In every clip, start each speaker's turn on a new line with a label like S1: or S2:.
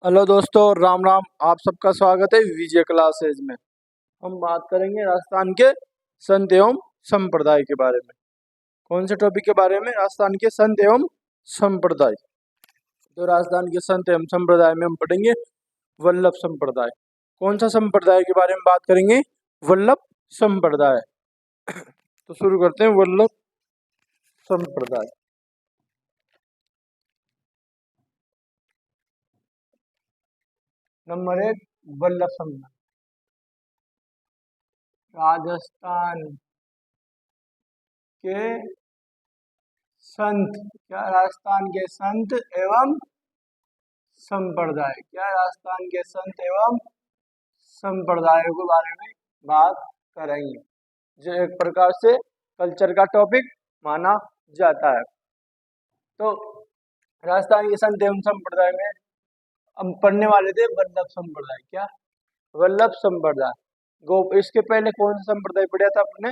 S1: Hello दोस्तों, राम राम। आप सबका स्वागत है विजय क्लासेज में। हम बात करेंगे राजस्थान के संत एवं संप्रदाय के बारे में। कौन से टॉपिक के बारे में? राजस्थान के संत एवं संप्रदाय। तो राजस्थान के संत एवं संप्रदाय में हम पढ़ेंगे वल्लभ संप्रदाय। कौन सा संप्रदाय के बारे में बात करेंगे? वल्लभ संप्रदाय। तो शुरू करते हैं वल्लभ संप्रदाय। नंबर 1, वल्लभ संप्रदाय। राजस्थान के संत, क्या राजस्थान के संत एवं संप्रदाय, क्या राजस्थान के संत एवं संप्रदायों के बारे में बात करेंगे, जो एक प्रकार से कल्चर का टॉपिक माना जाता है। तो राजस्थान के संत एवं संप्रदाय में हम पढ़ने वाले थे वल्लभ संप्रदाय। क्या? वल्लभ संप्रदाय। इसके पहले कौन सा संप्रदाय पढ़ा था अपने?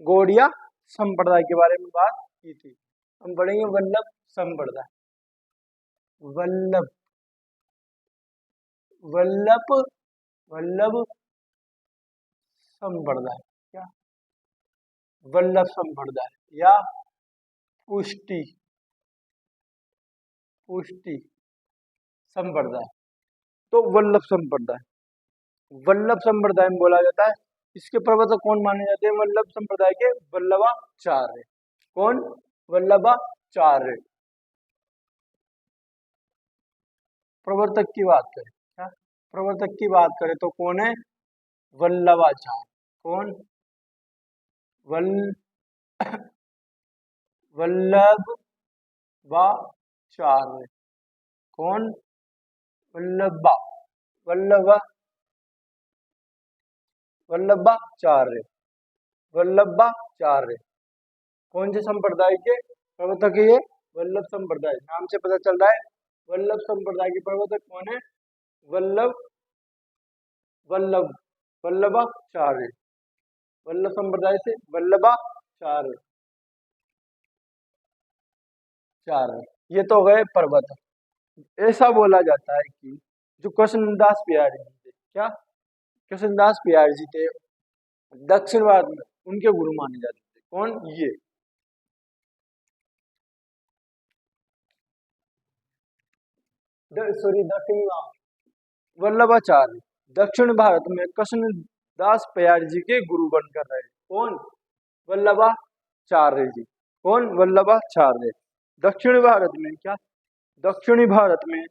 S1: गौड़िया संप्रदाय के बारे में बात की थी। हम पढ़ेंगे वल्लभ संप्रदाय। वल्लभ वल्लभ वल्लभ संप्रदाय। क्या? वल्लभ संप्रदाय या पुष्टि पुष्टि संप्रदाय। तो वल्लभ संप्रदाय, वल्लभ संप्रदाय में बोला जाता है। इसके प्रवर्तक कौन माने जाते हैं? वल्लभ संप्रदाय के वल्लभाचार्य। कौन? वल्लभाचार्य। प्रवर्तक की बात करें, क्या प्रवर्तक की बात करें तो कौन है? वल्लभाचार्य। कौन? वल्लभाचार्य। कौन? वल्लभाचार्य। वल्लभाचार्य कौन से संप्रदाय के प्रवर्तक है? ये वल्लभ संप्रदाय, नाम से पता चल रहा है। वल्लभ संप्रदाय के प्रवर्तक कौन है? वल्लभ वल्लभ वल्लभाचार्य। वल्लभ संप्रदाय से वल्लभाचार्य चार्य। ये तो गए प्रवर्तक। ऐसा बोला जाता है कि जो कृष्णदास बिहारी जी थे, क्या कृष्णदास बिहारी जी थे, दक्षिण भारत में उनके गुरु माने जाते थे। कौन? ये दक्षिण वल्लभाचार्य दक्षिण भारत में कृष्णदास बिहारी जी के गुरु बनकर रहे। कौन? वल्लभाचार्य जी। कौन? वल्लभाचार्य। दक्षिण भारत में, क्या दक्षिणी भारत में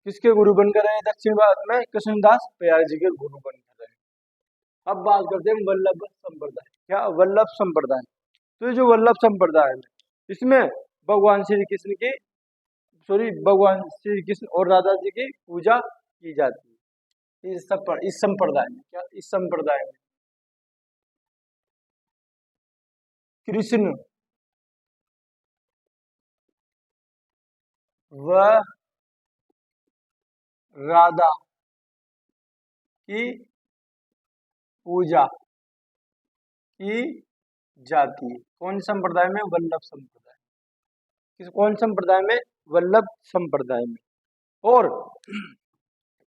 S1: किसके गुरु बनकर रहे? दक्षिण भारत में कृष्णदास बिहारी जी के गुरु बनकर रहे। अब बात करते हैं वल्लभ संप्रदाय। क्या? वल्लभ संप्रदाय। तो ये जो वल्लभ संप्रदाय है, इसमें भगवान श्री कृष्ण की भगवान श्री कृष्ण और राधा जी की पूजा की जाती है इस संप्रदाय में। क्या? इस संप्रदाय में कृष्ण व राधा की पूजा की जाती है। कौन संप्रदाय में? वल्लभ संप्रदाय। कौन संप्रदाय में? वल्लभ संप्रदाय में। और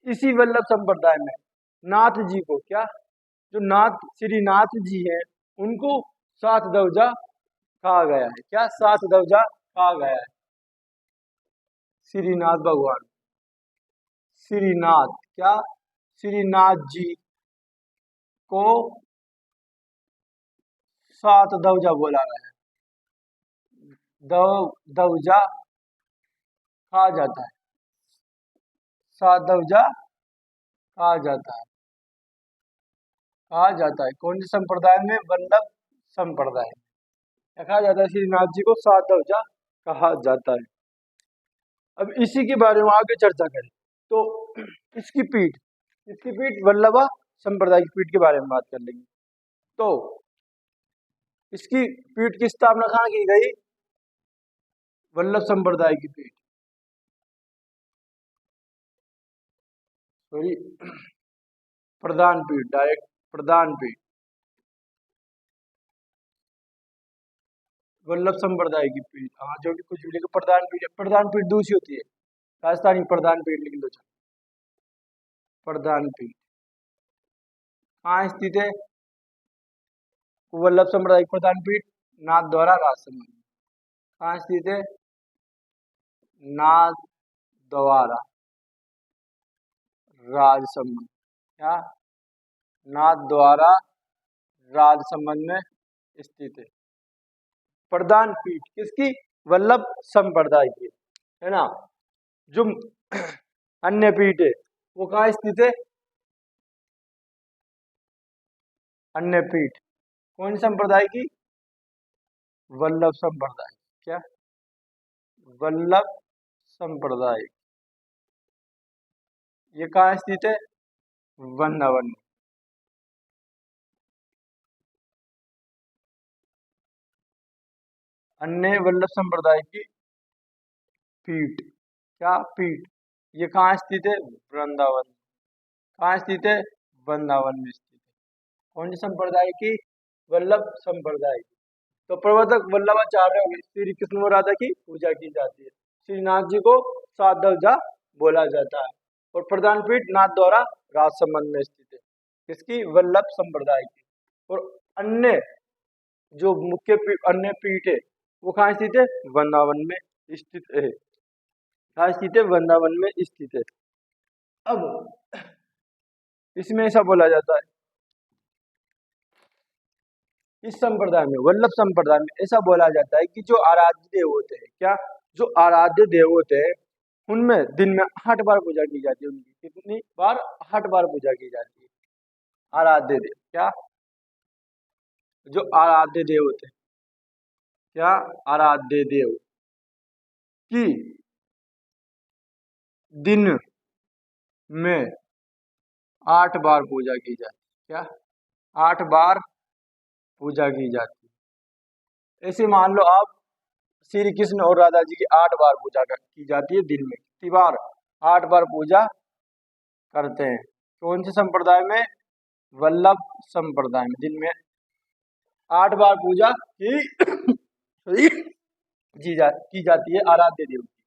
S1: इसी वल्लभ संप्रदाय में नाथ जी को, क्या जो नाथ श्री नाथ जी हैं, उनको सात दौजा कहा गया है। क्या? सात दौजा कहा गया है। श्रीनाथ भगवान, श्रीनाथ, क्या श्रीनाथ जी को सात दौजा बोला गया है। दौजा कहा जाता है, सात दौजा कहा जाता है, कहा जाता है। कौन से संप्रदाय में? वल्लभ संप्रदाय। कहा जाता है श्रीनाथ जी को सात दौजा कहा जाता है। अब इसी के बारे में आगे चर्चा करें तो इसकी पीठ वल्लभा संप्रदाय की पीठ के बारे में बात कर लेंगे। तो इसकी पीठ की स्थापना कहाँ की गई? वल्लभ संप्रदाय की पीठ, सॉरी प्रधान पीठ, डायरेक्ट प्रधान पीठ, वल्लभ संप्रदाय की पीठ। हाँ, जो भी कुछ भी प्रधान पीठ दूसरी होती है। राजस्थानी प्रधान पीठ लिख लो। प्रधान पीठ कहाँ स्थित है? वल्लभ सांप्रदायिक प्रधान पीठ नाथ द्वारा राजसमंद। कहाँ स्थित है? नाथ द्वारा राजसमंद। क्या? नाथ द्वारा राजसमंद में स्थित है। प्रधान पीठ किसकी? वल्लभ संप्रदाय की, है ना। जो अन्य पीठ है वो कहाँ स्थित है? अन्य पीठ कौन संप्रदाय की? वल्लभ संप्रदाय। क्या? वल्लभ संप्रदाय। ये कहाँ स्थित है? वृंदावन। अन्य वल्लभ संप्रदाय की पीठ। क्या पीठ? ये कहाँ स्थित है? वृंदावन। कहाँ स्थित है? वृंदावन में स्थित है। कौन सी संप्रदाय की? वल्लभ संप्रदाय की। तो प्रवर्तक वल्लभाचार्य श्री कृष्ण और राधा की पूजा की जाती है। श्रीनाथ जी को सात दर्जा बोला जाता है। और प्रधान पीठ नाथ द्वारा राजसमंद में स्थित है। किसकी? वल्लभ संप्रदाय की। और अन्य जो मुख्य अन्य पीठ है वो कहाँ स्थित है? वृंदावन में स्थित है। कहाँ स्थित है? वृंदावन में स्थित है। अब इसमें ऐसा बोला जाता है, इस संप्रदाय में, वल्लभ संप्रदाय में ऐसा बोला जाता है कि जो आराध्य देव होते हैं, क्या? जो आराध्य देव होते हैं उनमें दिन में 8 बार पूजा की जाती है। उनकी कितनी बार? 8 बार पूजा की जाती है। आराध्य देव। क्या? जो आराध्य देव होते हैं। क्या? आराध्य देव की दिन में 8 बार पूजा की जाती है। क्या? 8 बार पूजा की जाती है। ऐसे मान लो आप श्री कृष्ण और राधा जी की 8 बार पूजा की जाती है दिन में। कितनी बार? 8 बार पूजा करते हैं। कौन से संप्रदाय में? वल्लभ संप्रदाय में दिन में 8 बार पूजा की जाती है आराध्य देव की,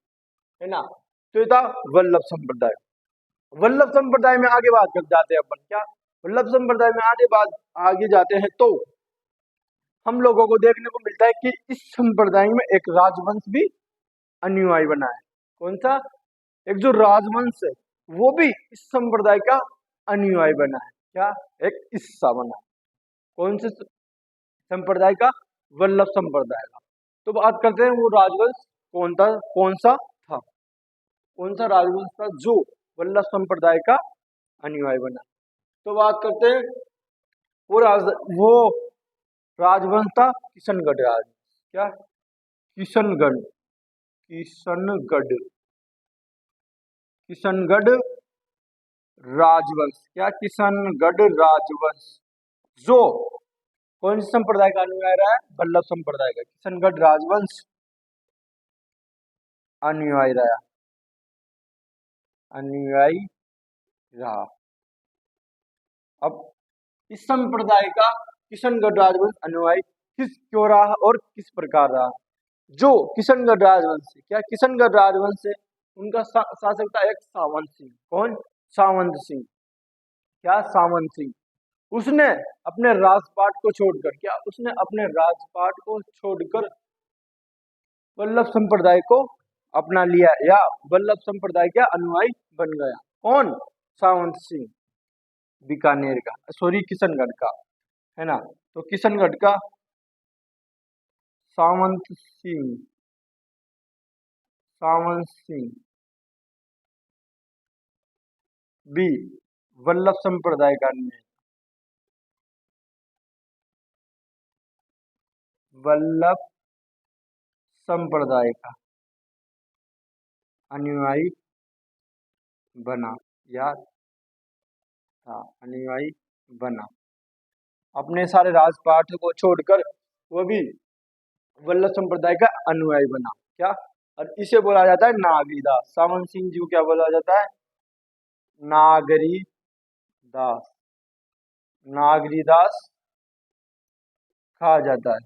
S1: है ना। तो ये था वल्लभ संप्रदाय। वल्लभ संप्रदाय में आगे बात कर जाते हैं अपन। क्या? वल्लभ संप्रदाय में आगे जाते हैं तो हम लोगों को देखने को मिलता है कि इस संप्रदाय में एक राजवंश भी अनुयायी बना है। कौन सा? एक जो राजवंश है वो भी इस संप्रदाय का अनुयायी बना है। क्या? एक हिस्सा बना है। कौन से संप्रदाय का? वल्लभ संप्रदाय का। तो बात करते हैं वो राजवंश कौन था, कौन सा था, कौन सा राजवंश था जो वल्लभ संप्रदाय का अनुयायी बना। तो बात करते हैं वो राजवंश था किशनगढ़ राजवंश। क्या? किशनगढ़। किशनगढ़। किशनगढ़ राजवंश। क्या? किशनगढ़ राजवंश जो कौन से संप्रदाय का अनुयायी रहा है? वल्लभ संप्रदाय का। किशनगढ़ राजवंश अनुयायी रहा। अनुयायी रहा। अब इस संप्रदाय का किशनगढ़ राजवंश अनुयायी क्यों रहा और किस प्रकार रहा? जो किशनगढ़ राजवंश है, क्या? किशनगढ़ राजवंश है, उनका शासक था एक सावंत सिंह। कौन? सावंत सिंह। क्या? सावंत सिंह। उसने अपने राजपाट को छोड़कर, क्या? उसने अपने राजपाट को छोड़कर वल्लभ संप्रदाय को अपना लिया या वल्लभ संप्रदाय का अनुयायी बन गया। कौन? सावंत सिंह। बीकानेर का, सॉरी किशनगढ़ का, है ना। तो किशनगढ़ का सावंत सिंह। सावंत सिंह भी वल्लभ संप्रदाय का अनुयायी। वल्लभ संप्रदाय का अनुयायी बना या था, अनुयायी बना। अपने सारे राजपाट को छोड़कर वो भी वल्लभ संप्रदाय का अनुयायी बना। क्या? और इसे बोला जाता है नागरीदास। सावंत सिंह जी को क्या बोला जाता है? नागरी दास। नागरीदास कहा जाता है।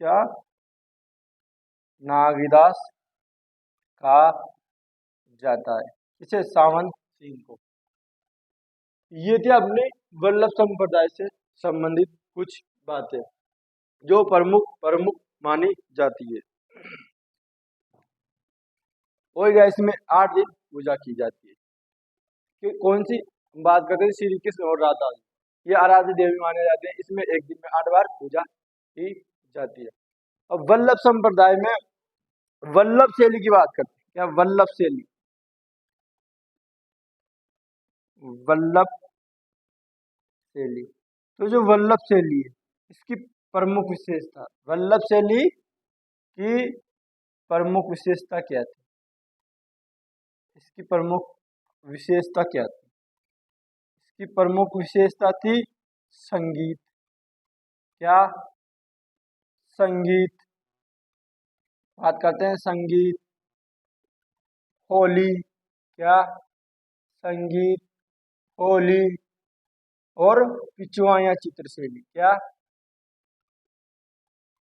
S1: क्या? नागरीदास कहा जाता है। इसे सावंत सिंह को। ये थे अपने वल्लभ संप्रदाय से संबंधित कुछ बातें जो प्रमुख प्रमुख मानी जाती है। और इसमें 8 दिन पूजा की जाती है। कि कौन सी बात करते हैं? श्री कृष्ण और राधा, ये आराध्य देवी माने जाते हैं। इसमें एक दिन में 8 बार पूजा की जाती है। अब वल्लभ संप्रदाय में वल्लभ शैली की बात करते हैं। क्या वल्लभ शैली? वल्लभ शैली, तो जो वल्लभ शैली है इसकी प्रमुख विशेषता, वल्लभ शैली की प्रमुख विशेषता क्या थी? इसकी प्रमुख विशेषता क्या थी? इसकी प्रमुख विशेषता थी संगीत। क्या? संगीत। बात करते हैं संगीत। होली। क्या? संगीत, होली और पिछवाइयाँ चित्रशैली। क्या?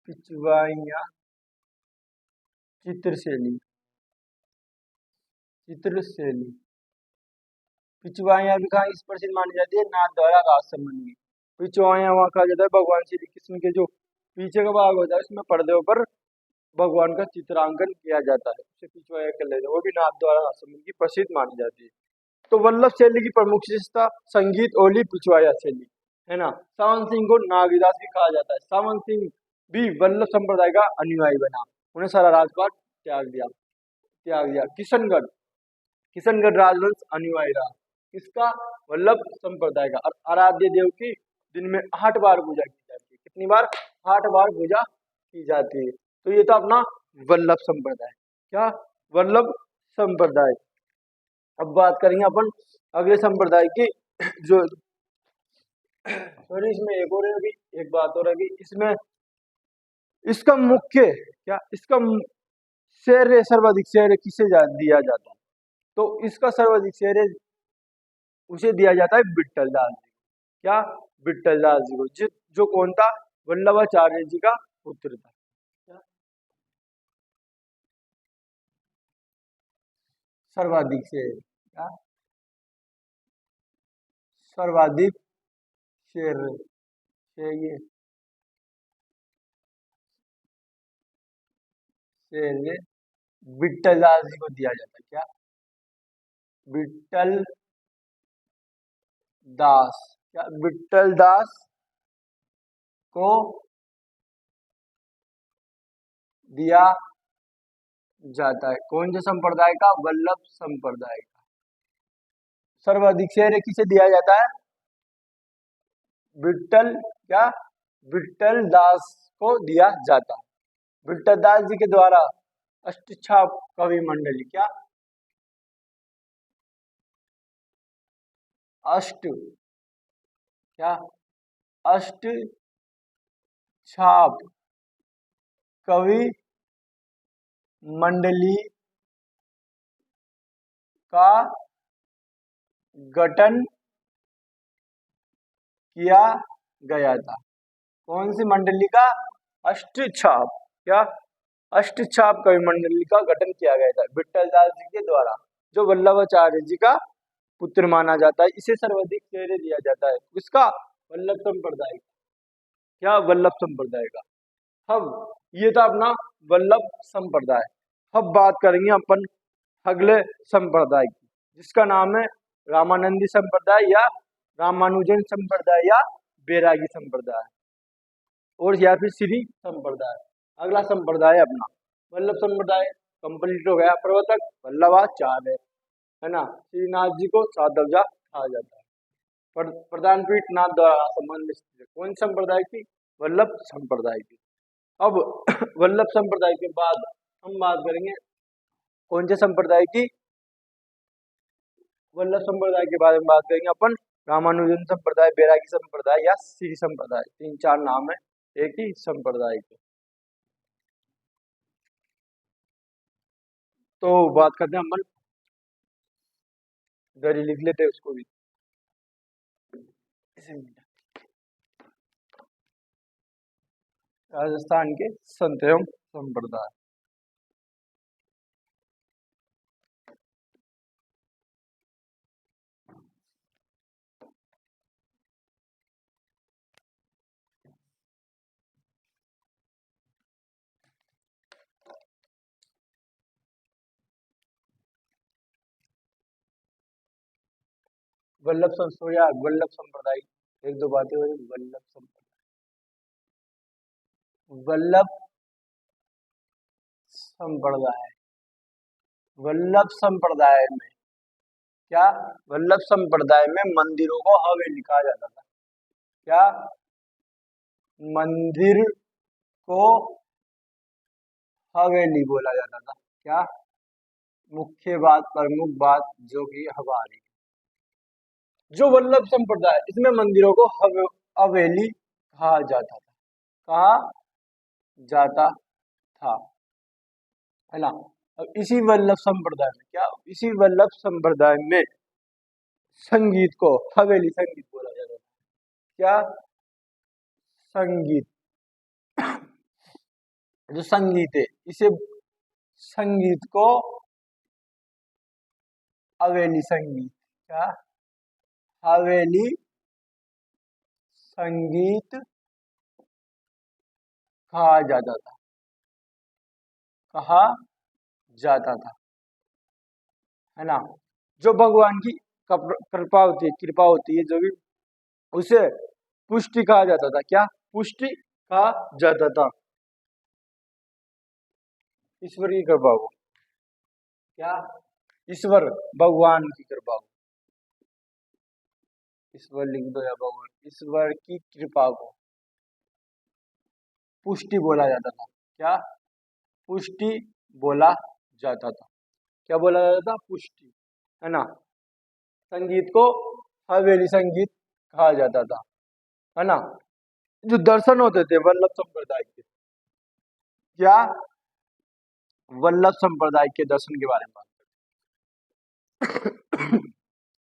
S1: पिछवाइयाँ चित्रशैली। चित्रशैली, पिछवाइयाँ भी कहाँ इस प्रसिद्ध मानी जाती है? नाथ द्वारा राज संबंधी। पिछवाइयाँ वहाँ कहा जाता है भगवान श्री कृष्ण के जो पीछे का भाग होता है उसमें पर्दे पर भगवान का चित्रांकन किया जाता है, उसे पिछवाइयाँ कर लेते हैं। वो भी नाथ द्वारा राज संबंधी की प्रसिद्ध मानी जाती है। तो वल्लभ शैली की प्रमुख विशेषता संगीत, ओली, पिछवाइया शैली है ना। सावंत सिंह को नागदास भी कहा जाता है। सावंत सिंह भी वल्लभ संप्रदाय का अनुयायी बना, उन्हें सारा राजपाट त्याग दिया। किशनगढ़ राजवंश अनुयायी रहा। किसका? वल्लभ संप्रदाय का। और आराध्य देव की दिन में 8 बार पूजा की जाती है। कितनी बार? 8 बार पूजा की जाती है। तो ये तो अपना वल्लभ संप्रदाय। क्या? वल्लभ संप्रदाय। अब बात करेंगे अपन अगले संप्रदाय की। जो सॉरी, इसमें एक और है, अभी एक बात और है कि इसमें इसका मुख्य क्या, इसका श्रेय, सर्वाधिक श्रेय किसे दिया जाता है? तो इसका सर्वाधिक श्रेय उसे दिया जाता है विट्ठल दास जी। क्या? विट्ठल दास जी को, जो कौन था? वल्लभाचार्य जी का पुत्र था। क्या? सर्वाधिक श्रेय। क्या? सर्वाधिक श्रेय श्रेय विट्ठल दास जी को दिया जाता है। क्या? विट्ठल दास। क्या? विट्ठल दास को दिया जाता है। कौन से संप्रदाय का? वल्लभ संप्रदाय का। सर्वाधिक श्रेय किसे दिया जाता है? विट्ठल। क्या? विट्ठल दास को दिया जाता है। विट्ठल दास जी के द्वारा अष्टछाप कवि मंडली। क्या? अष्ट। क्या? अष्ट छाप कवि मंडली का गठन किया गया था। कौन सी मंडली का? अष्टछाप। क्या? अष्टछाप कवि मंडली का गठन किया गया था विट्ठल दास जी के द्वारा, जो वल्लभाचार्य जी का पुत्र माना जाता है। इसे सर्वाधिक श्रेय दिया जाता है। किसका? वल्लभ संप्रदाय। क्या? वल्लभ संप्रदाय का। अब ये था अपना वल्लभ संप्रदाय। अब बात करेंगे अपन अगले संप्रदाय की, जिसका नाम है रामानंदी संप्रदाय या रामानुजन संप्रदाय या बैरागी संप्रदाय और या फिर श्री संप्रदाय। अगला संप्रदाय है अपना वल्लभ संप्रदाय। कंप्लीट हो गया। प्रवर्तक वल्लभाचार्य है ना। श्रीनाथ जी को साधवजा कहा जाता है। प्रधान पीठ नाथ द्वारा संबंध स्थित है। कौन संप्रदाय की? वल्लभ संप्रदाय की। अब वल्लभ संप्रदाय के बाद हम बात करेंगे कौन से संप्रदाय की? वल्लभ संप्रदाय के बारे में बात करेंगे अपन रामानुजन संप्रदाय, बैरागी संप्रदाय या श्री संप्रदाय। 3-4 नाम है एक ही संप्रदाय के। तो बात करते हैं अपन, इधर ही लिख लेते हैं उसको भी। राजस्थान के संत एवं संप्रदाय। वल्लभ संस्कृत, वल्लभ संप्रदाय, एक दो बातें हो रही। वल्लभ संप्रदाय, वल्लभ संप्रदाय, वल्लभ संप्रदाय में क्या, वल्लभ संप्रदाय में मंदिरों को हवेली कहा जाता था। क्या, मंदिर को हवेली बोला जाता था। क्या, मुख्य बात, प्रमुख बात जो कि हमारी, जो वल्लभ संप्रदाय, इसमें मंदिरों को हवेली कहा जाता था, कहा जाता था, है ना। अब इसी वल्लभ संप्रदाय में क्या, इसी वल्लभ संप्रदाय में संगीत को हवेली संगीत बोला जाता था। क्या, संगीत, जो संगीत है इसे, संगीत को हवेली संगीत, क्या, हवेली संगीत कहा जाता था, कहा जाता था, है ना। जो भगवान की कृपा होती है, कृपा होती है जो भी, उसे पुष्टि कहा जाता था। क्या, पुष्टि कहा जाता था, ईश्वर की कृपा को। क्या, ईश्वर भगवान की कृपा को, ईश्वर लिख दो या भगवान, ईश्वर की कृपा को पुष्टि बोला जाता था। क्या, पुष्टि बोला जाता था। क्या बोला जाता था, पुष्टि, है ना। संगीत को हवेली संगीत कहा जाता था, है ना। जो दर्शन होते थे वल्लभ संप्रदाय के, क्या, वल्लभ संप्रदाय के दर्शन के बारे में बात करते।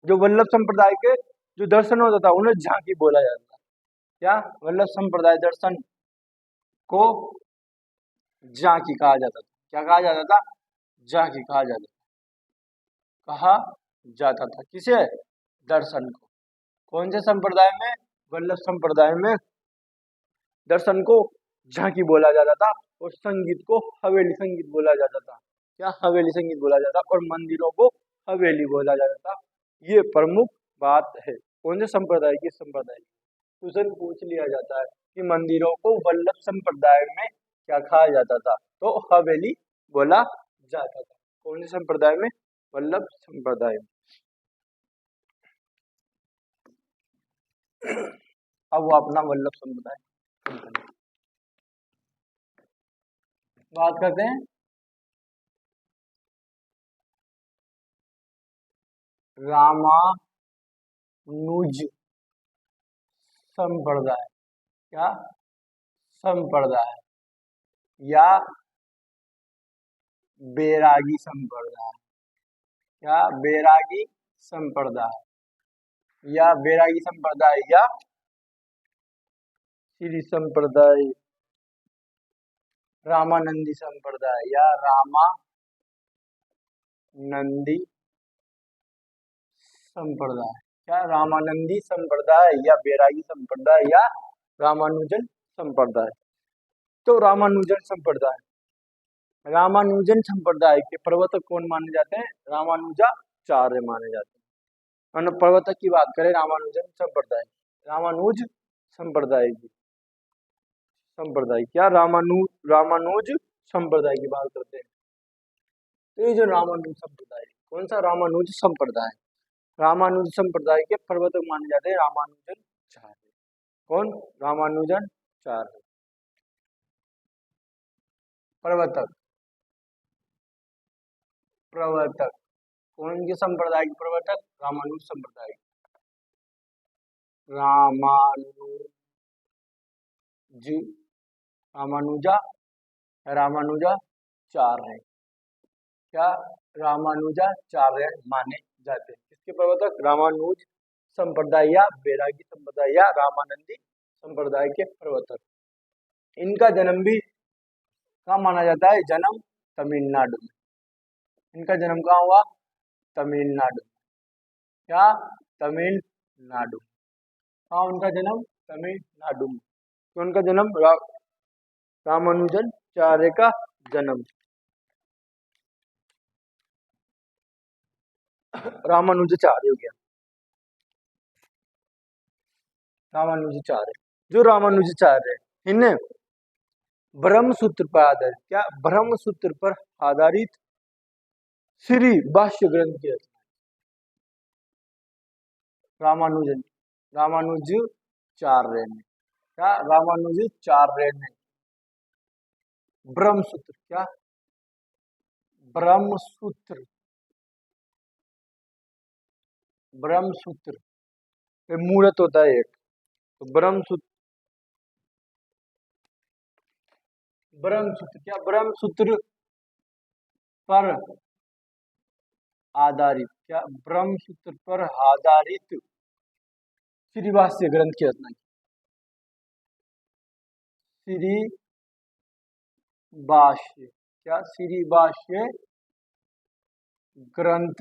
S1: जो वल्लभ संप्रदाय के जो दर्शन होता था उन्हें झांकी बोला जाता था। क्या, वल्लभ संप्रदाय दर्शन को झांकी कहा जाता था। क्या कहा जाता था, झांकी कहा जाता था, कहा जाता था किसे, दर्शन को। कौन से संप्रदाय में, वल्लभ संप्रदाय में दर्शन को झांकी बोला जाता था और संगीत को हवेली संगीत बोला जाता था। क्या, हवेली संगीत बोला जाता और मंदिरों को हवेली बोला जाता था। ये प्रमुख बात है। कौन से संप्रदाय की, संप्रदाय क्वेश्चन पूछ लिया जाता है कि मंदिरों को वल्लभ संप्रदाय में क्या कहा जाता था, तो हवेली बोला जाता था। कौन से संप्रदाय में, वल्लभ संप्रदाय में। अब वो अपना वल्लभ संप्रदाय बात करते हैं। रामानुज संप्रदाय, क्या, संप्रदाय या बैरागी संप्रदाय, क्या, बैरागी संप्रदाय या बैरागी संप्रदाय या श्री संप्रदाय, रामानंदी संप्रदाय या रामानंदी संप्रदाय। क्या, रामानंदी संप्रदाय या बैरागी संप्रदाय या रामानुजन संप्रदाय। तो रामानुजन संप्रदाय, रामानुजन संप्रदाय के प्रवर्तक कौन माने जाते हैं, रामानुजाचार्य माने जाते हैं। प्रवर्तक की बात करें रामानुजन संप्रदाय, रामानुज संप्रदाय की, संप्रदाय, क्या, रामानुज संप्रदाय की बात करते हैं। तो ये जो रामानुज संप्रदाय, कौन सा, रामानुज संप्रदाय, रामानुज संप्रदाय के प्रवर्तक माने जाते हैं रामानुजाचार्य। कौन, रामानुजाचार्य प्रवर्तक, प्रवर्तक कौन के संप्रदाय के प्रवर्तक, रामानुज संप्रदाय, रामानुजाचार्य, क्या, रामानुजाचार्य माने जाते हैं। किसके प्रवर्तक, रामानुज संप्रदाय या बैरागी संप्रदाय या रामानंदी संप्रदाय के प्रवर्तक। इनका जन्म भी कहाँ माना जाता है, जन्म तमिलनाडु में। इनका जन्म कहाँ हुआ, तमिलनाडु। क्या, तमिलनाडु। कहाँ उनका जन्म, तमिलनाडु में। तो उनका जन्म रामानुजाचार्य का जन्म, रामानुजाचार्य हो गया। रामानुजाचार्य, जो रामानुजाचार्य इन्हें ब्रह्म सूत्र पर आधारित, क्या ब्रह्म सूत्र पर आधारित श्री भाष्य ग्रंथ की रचना। रामानुजाचार्य ने, क्या रामानुजाचार्य ने ब्रह्म सूत्र, क्या ब्रह्म सूत्र, ब्रह्म सूत्र मूर्त होता है एक, तो ब्रह्म सूत्र, क्या ब्रह्म सूत्र पर आधारित, क्या ब्रह्म सूत्र पर आधारित श्री भाष्य ग्रंथ की रचना की। श्री भाष्य, क्या श्री भाष्य ग्रंथ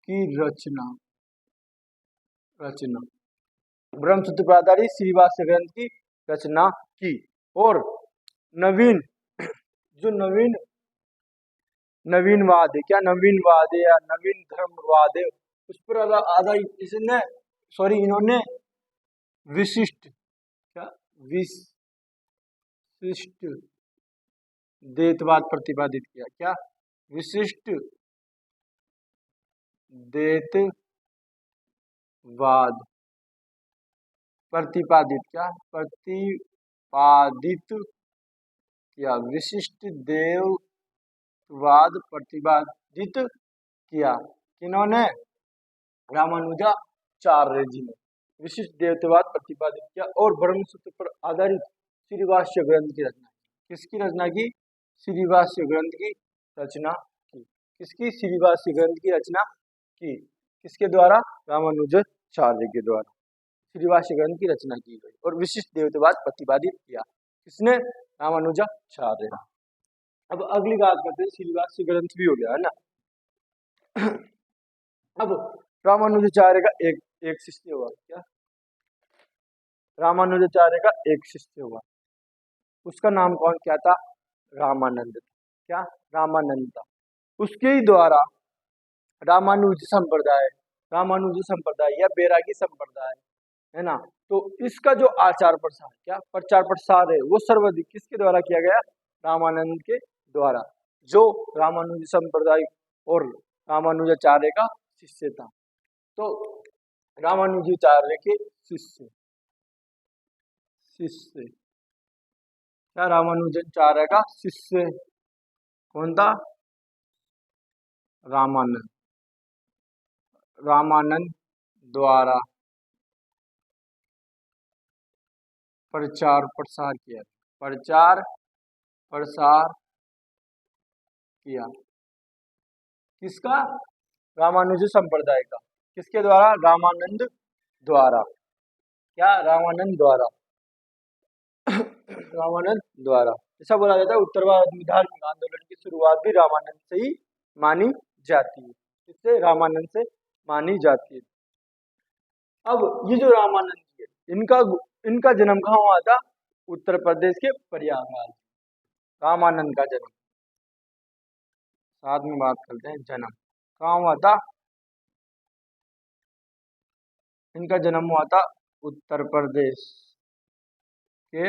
S1: की रचना, ब्रह्मसूत्र पर आधारित श्री भाष्य ग्रंथ की रचना की। और नवीन, जो नवीनवाद है, क्या नवीनवाद है या नवीन धर्मवाद है, उस पर आधारित इसने, इन्होंने विशिष्ट, क्या विशिष्ट द्वैतवाद प्रतिपादित किया, क्या विशिष्ट द्वैतवाद प्रतिपादित, क्या प्रतिपादित किया, विशिष्ट देववाद प्रतिपादित किया। किन्होंने? रामानुजाचार्य जी ने विशिष्ट देवतावाद प्रतिपादित किया और ब्रह्मसूत्र पर आधारित श्री भाष्य ग्रंथ की रचना की। किसकी रचना की? श्री भाष्य ग्रंथ की रचना की। किसकी? श्री भाष्य ग्रंथ की रचना की। किसके द्वारा? रामानुजाचार्य के द्वारा श्री भाष्य ग्रंथ की रचना की गई और विशिष्ट देवतावाद प्रतिपादित किया। किसने? रामानुजाचार्य। अब अगली बात करते हैं, श्री भाष्य ग्रंथ भी हो गया है ना। अब रामानुजाचार्य का एक शिष्य हुआ, क्या रामानुजाचार्य का एक शिष्य हुआ, उसका नाम क्या था? रामानंद। क्या? रामानंद था। उसके ही द्वारा रामानुज संप्रदाय या बैरागी संप्रदाय है ना, तो इसका जो आचार प्रसार, क्या प्रचार प्रसार है, वो सर्वाधिक किसके द्वारा किया गया? रामानंद के द्वारा, जो रामानुज संप्रदाय और रामानुजाचार्य का शिष्य था। तो रामानुजाचार्य के शिष्य क्या रामानुजाचार्य का शिष्य कौन था? रामानंद द्वारा प्रचार प्रसार किया, किसका? रामानुज संप्रदाय का। किसके द्वारा? रामानंद द्वारा। क्या? रामानंद द्वारा। ऐसा बोला जाता है उत्तर भारत में धार्मिक आंदोलन की शुरुआत भी रामानंद से ही मानी जाती है। इससे रामानंद से मानी जाती है। अब ये जो रामानंद जी है, इनका जन्म कहाँ हुआ था? उत्तर प्रदेश के प्रयागराज। रामानंद का जन्म, साथ में बात करते हैं जन्म कहाँ हुआ था। इनका जन्म हुआ था उत्तर प्रदेश के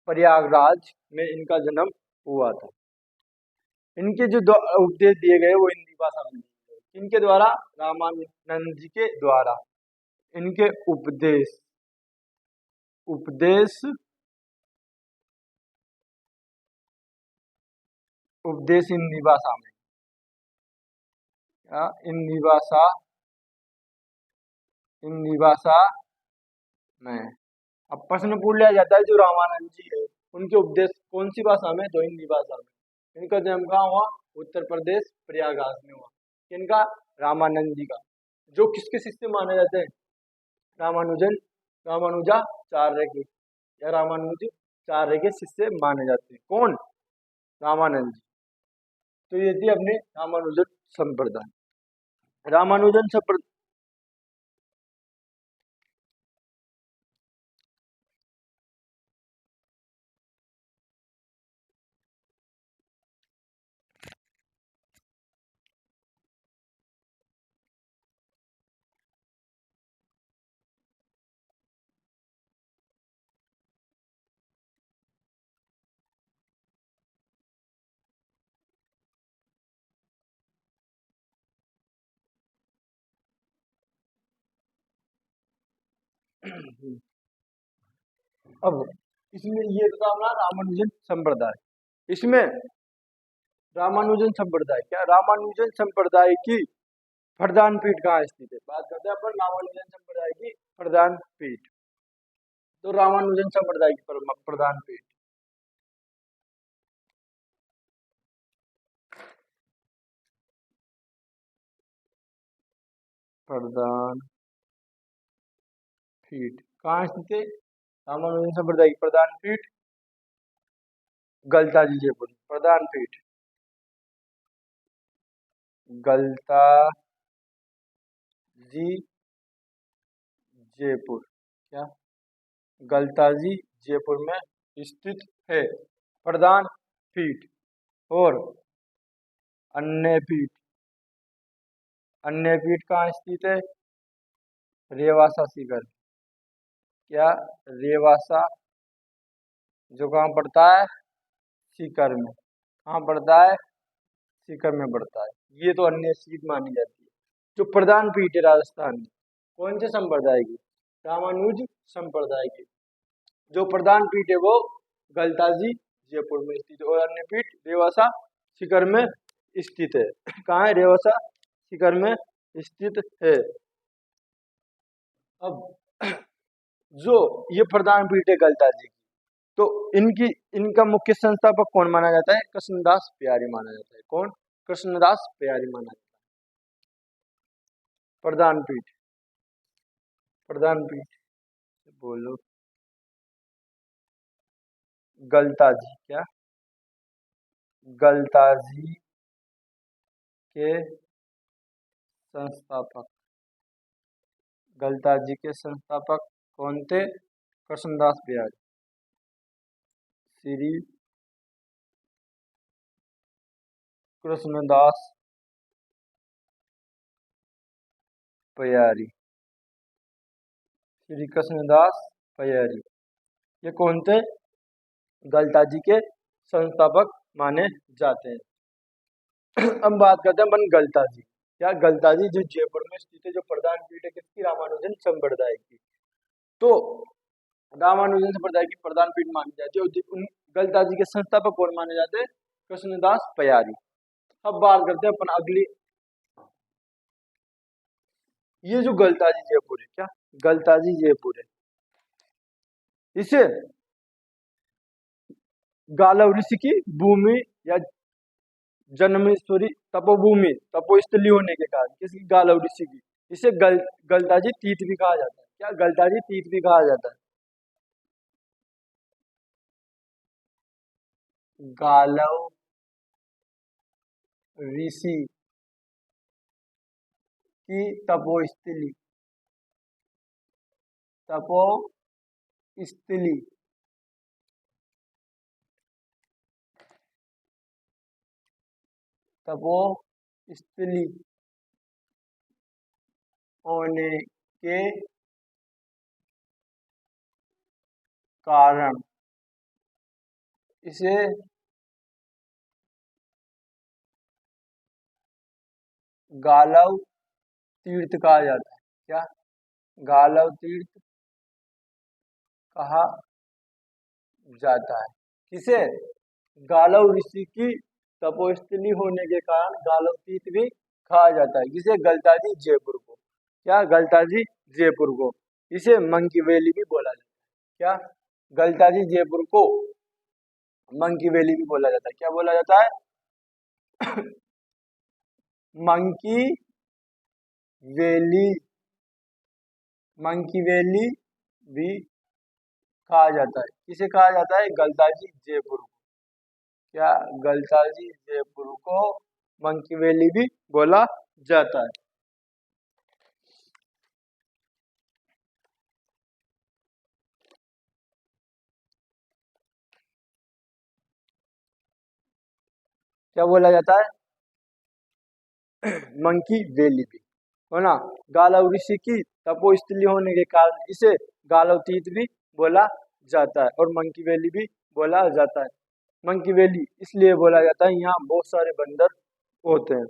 S1: प्रयागराज में इनका जन्म हुआ था। इनके जो उपदेश दिए गए वो हिंदी भाषा में दिए गए। इनके द्वारा? रामानंद जी के द्वारा इनके उपदेश हिंदी भाषा में, हिंदी भाषा में। अब प्रश्न पूछ लिया जाता है जो रामानंद जी है उनके उपदेश कौन सी भाषा में? तो हिंदी भाषा में। इनका जन्म कहाँ हुआ? उत्तर प्रदेश प्रयागराज में हुआ। इनका? रामानंद जी का। जो किसके शिष्य माने जाते हैं? रामानुजाचार्य के, या रामानुजाचार्य के शिष्य माने जाते हैं। कौन? रामानंद जी। तो ये थी अपने रामानुजन संप्रदाय। अब इसमें ये तो था हमारा रामानुजन संप्रदाय। इसमें रामानुजन संप्रदाय, क्या रामानुजन संप्रदाय की प्रधान पीठ कहाँ स्थित है? बात करते हैं अपन रामानुजन संप्रदाय की प्रधान पीठ। तो रामानुजन संप्रदाय की प्रधान पीठ प्रधान पीठ कहाँ स्थित है? रामानुजन संप्रदाय की प्रधान पीठ गलताजी जयपुर। प्रधान पीठ गलताजी जयपुर, क्या गलताजी जयपुर में स्थित है प्रधान पीठ। और अन्य पीठ, अन्य पीठ कहाँ स्थित है? रेवासा सीकर, क्या रेवासा जो कहाँ पड़ता है? सीकर में। कहाँ पड़ता है? सीकर में पड़ता है। ये तो अन्य सीट मानी जाती है। जो प्रधान पीठ है राजस्थान में, कौन से संप्रदाय की? रामानुज संप्रदाय की। जो प्रधान पीठ है वो गलताजी जयपुर में स्थित है और अन्य पीठ रेवासा सीकर में स्थित है। कहाँ है? रेवासा सीकर में स्थित है। अब जो ये प्रधान पीठ है गलताजी की, तो इनका मुख्य संस्थापक कौन माना जाता है? कृष्णदास प्यारी माना जाता है। कौन? कृष्णदास प्यारी माना जाता है। प्रधान पीठ, प्रधान पीठ बोलो गलताजी, क्या गलताजी के संस्थापक, गलताजी के संस्थापक कौन थे? कृष्णदास प्यारी, श्री कृष्णदास प्यारी, श्री कृष्णदास प्यारी, ये कौन थे? गलताजी के संस्थापक माने जाते हैं। अब बात करते हैं अपन गलताजी, क्या गलताजी जो जयपुर में स्थित है, जो प्रधान पीठ है किसकी? रामानुजन संप्रदाय की। तो रामानुजन संप्रदाय की प्रधान पीठ मानी जाती है। उन गलताजी के संस्थापक कौन माने जाते हैं? कृष्णदास प्यारी। अब बात करते हैं अपन अगली, ये जो गलताजी जयपुर है, क्या गलताजी जयपुर है, इसे गालव ऋषि की भूमि या जन्मेश्वरी तपोभूमि, तपोस्थली होने के कारण, किसकी? गालव ऋषि की। इसे गलताजी तीर्थ भी कहा जाता है। क्या गलताजी तीर्थ भी कहा जाता है? गालव ऋषि की तपोस्थली, तपोस्थली तपोस्थली होने के कारण इसे गालव तीर्थ कहा जाता है। क्या गालव तीर्थ कहा जाता है? किसे? गालव ऋषि की तपोस्थली होने के कारण गालव तीर्थ भी कहा जाता है। किसे? गलताजी जयपुर को। क्या गलताजी जयपुर को। इसे मंकी वैली भी बोला जाता है। क्या गलताजी जयपुर को मंकी वैली भी बोला जाता है। क्या बोला जाता है? मंकी वैली, मंकी वैली भी कहा जाता है। किसे कहा जाता है? गलताजी जयपुर को। क्या गलताजी जयपुर को मंकी वैली भी बोला जाता है। क्या बोला जाता है? मंकी वैली भी हो ना। गालव ऋषि की तपोस्थली होने के कारण इसे गालव तीर्थ भी बोला जाता है और मंकी वैली भी बोला जाता है। मंकी वैली इसलिए बोला जाता है, यहाँ बहुत सारे बंदर होते हैं,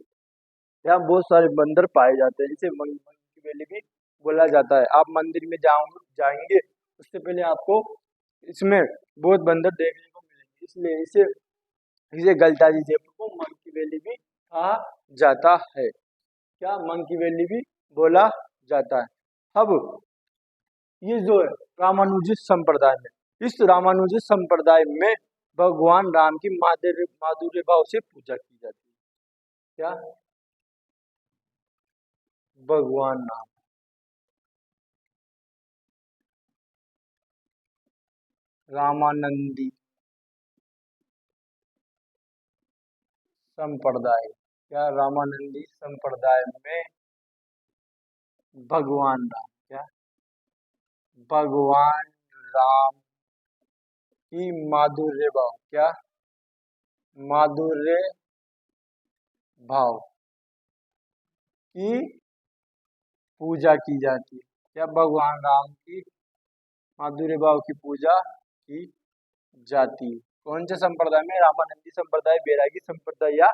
S1: यहाँ बहुत सारे बंदर पाए जाते हैं, इसे मंकी वैली भी बोला जाता है। आप मंदिर में जाओगे जाएंगे उससे पहले आपको इसमें बहुत बंदर देखने को मिलेंगे, इसलिए इसे इसे गलताजी जयपुर को मंकी वैली भी कहा जाता है। क्या मंकी वैली भी बोला जाता है। अब ये जो है रामानुजित संप्रदाय में, इस रामानुजित संप्रदाय में भगवान राम की माधुर्य भाव से पूजा की जाती है। क्या भगवान राम रामानंदी संप्रदाय, क्या रामानंदी संप्रदाय में भगवान राम, क्या भगवान राम की माधुर्य भाव, क्या माधुर्य भाव की पूजा की जाती है। क्या भगवान राम की माधुर्य भाव की पूजा की जाती है। कौन से संप्रदाय में? रामानंदी संप्रदाय, बैरागी संप्रदाय या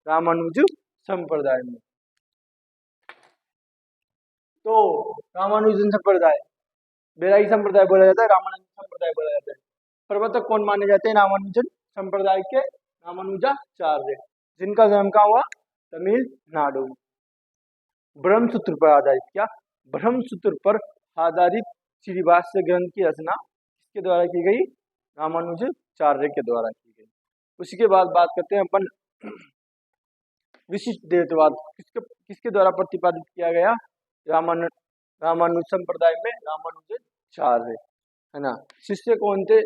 S1: रामानुज संप्रदाय में। तो रामानुजन संप्रदाय, बैरागी संप्रदाय बोला जाता है, रामानंद संप्रदाय बोला जाता है। प्रवर्तक कौन माने जाते हैं रामानुजन संप्रदाय के? रामानुजाचार्य, जिनका जन्म कहाँ हुआ? तमिलनाडु। ब्रह्मसूत्र पर आधारित, क्या ब्रह्मसूत्र पर आधारित श्रीभाष्य ग्रंथ की रचना किसके द्वारा की गई? रामानुजाचार्य के द्वारा की गई। उसी के बाद बात करते हैं अपन विशिष्ट द्वैतवाद, किसके द्वारा प्रतिपादित किया गया? रामानुज संप्रदाय में रामानुजाचार्य, है ना। शिष्य कौन थे?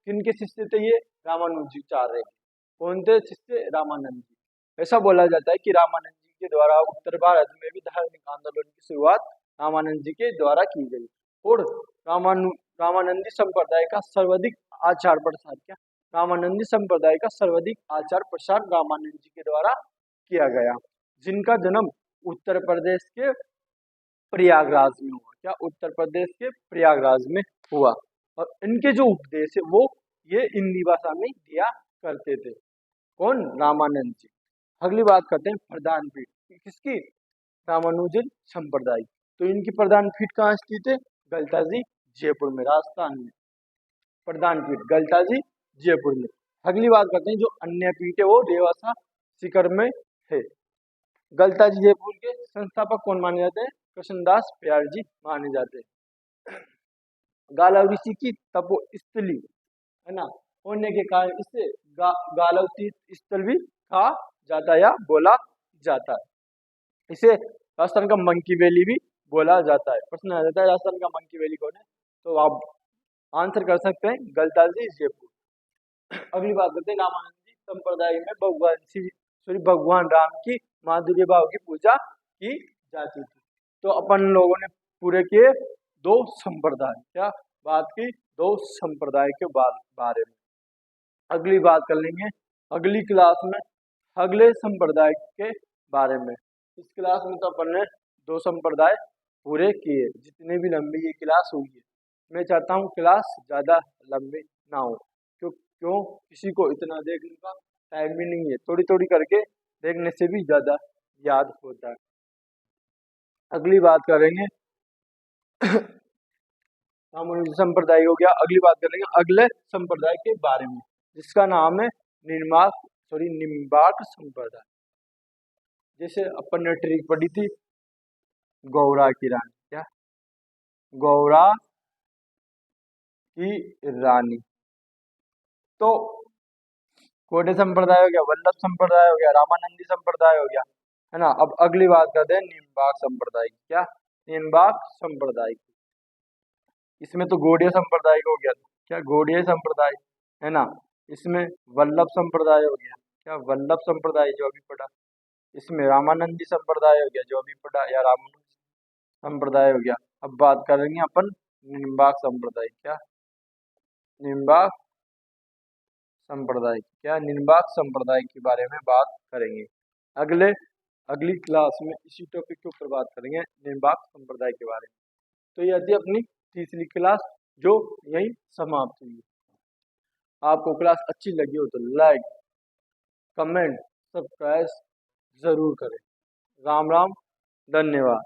S1: किनके शिष्य थे ये? रामानुजाचार्य। कौन थे शिष्य? रामानंद जी। ऐसा बोला जाता है कि रामानंद जी के द्वारा उत्तर भारत में भी धार्मिक आंदोलन की शुरुआत रामानंद जी के द्वारा की गई और रामानंदी संप्रदाय का सर्वाधिक आचार प्रसार, क्या रामानंदी संप्रदाय का सर्वाधिक आचार प्रसार रामानंद जी के द्वारा किया गया, जिनका जन्म उत्तर प्रदेश के प्रयागराज में हुआ। क्या उत्तर प्रदेश के प्रयागराज में हुआ। और इनके जो उपदेश है वो ये हिंदी भाषा में दिया करते थे। कौन? रामानंद जी। अगली बात करते हैं प्रधान पीठ किसकी? रामानुजन संप्रदाय। तो इनकी प्रधान पीठ कहाँ स्थित है? गलताजी जयपुर में, राजस्थान में। प्रधान पीठ गलताजी जयपुर में। अगली बात करते हैं जो अन्य पीठ है वो रेवासा सीकर में है। गलताजी जयपुर के संस्थापक कौन माने जाते हैं? कृष्णदास प्यार जी माने जाते हैं। गालव ऋषि की तपोस्थली, है ना, होने के कारण इसे गालव तीर्थ स्थल भी कहा जाता है या बोला जाता है। इसे राजस्थान का मंकी वैली भी बोला जाता है। प्रश्न आ जाता है राजस्थान का मंकी वैली कौन है? तो आप आंसर कर सकते हैं गलताजी जयपुर। अगली बात करते हैं रामानंदी संप्रदाय में भगवान राम की माधुर्य भाव की पूजा की जाती थी। तो अपन लोगों ने पूरे किए दो संप्रदाय, क्या बात की? दो संप्रदाय के बारे में। अगली बात कर लेंगे अगली क्लास में अगले संप्रदाय के बारे में। इस क्लास में तो अपन ने दो संप्रदाय पूरे किए। जितने भी लंबी ये क्लास हुई है, मैं चाहता हूँ क्लास ज़्यादा लंबी ना हो। क्यों किसी को इतना देखने का टाइम भी नहीं है। थोड़ी थोड़ी करके देखने से भी ज़्यादा याद होता है। अगली बात करेंगे रामानुज संप्रदाय हो गया। अगली बात करेंगे अगले संप्रदाय के बारे में, जिसका नाम है निम्बार्क संप्रदाय। जैसे अपन ने ट्रिक पढ़ी थी गौरा की रानी, क्या गौरा की रानी। तो कोटे संप्रदाय हो गया, वल्लभ संप्रदाय हो गया, रामानंदी संप्रदाय हो गया, है ना। अब अगली बात करते हैं निम्बार्क संप्रदाय की। क्या निम्बार्क संप्रदाय की? इसमें तो गौड़ीय संप्रदाय हो गया, क्या गौड़ीय संप्रदाय, है ना। इसमें वल्लभ संप्रदाय हो गया, क्या वल्लभ संप्रदाय जो अभी पढ़ा। इसमें रामानंदी संप्रदाय हो गया जो अभी पढ़ा, या रामानंद संप्रदाय हो गया। अब बात करेंगे अपन निम्बार्क संप्रदाय, क्या निम्बार्क संप्रदाय, क्या निम्बार्क संप्रदाय के बारे में बात करेंगे। अगली क्लास में इसी टॉपिक के ऊपर बात करेंगे निम्बार्क संप्रदाय के बारे में। तो ये थी अपनी तीसरी क्लास जो यही समाप्त हुई। आपको क्लास अच्छी लगी हो तो लाइक, कमेंट, सब्सक्राइब जरूर करें। राम राम, धन्यवाद।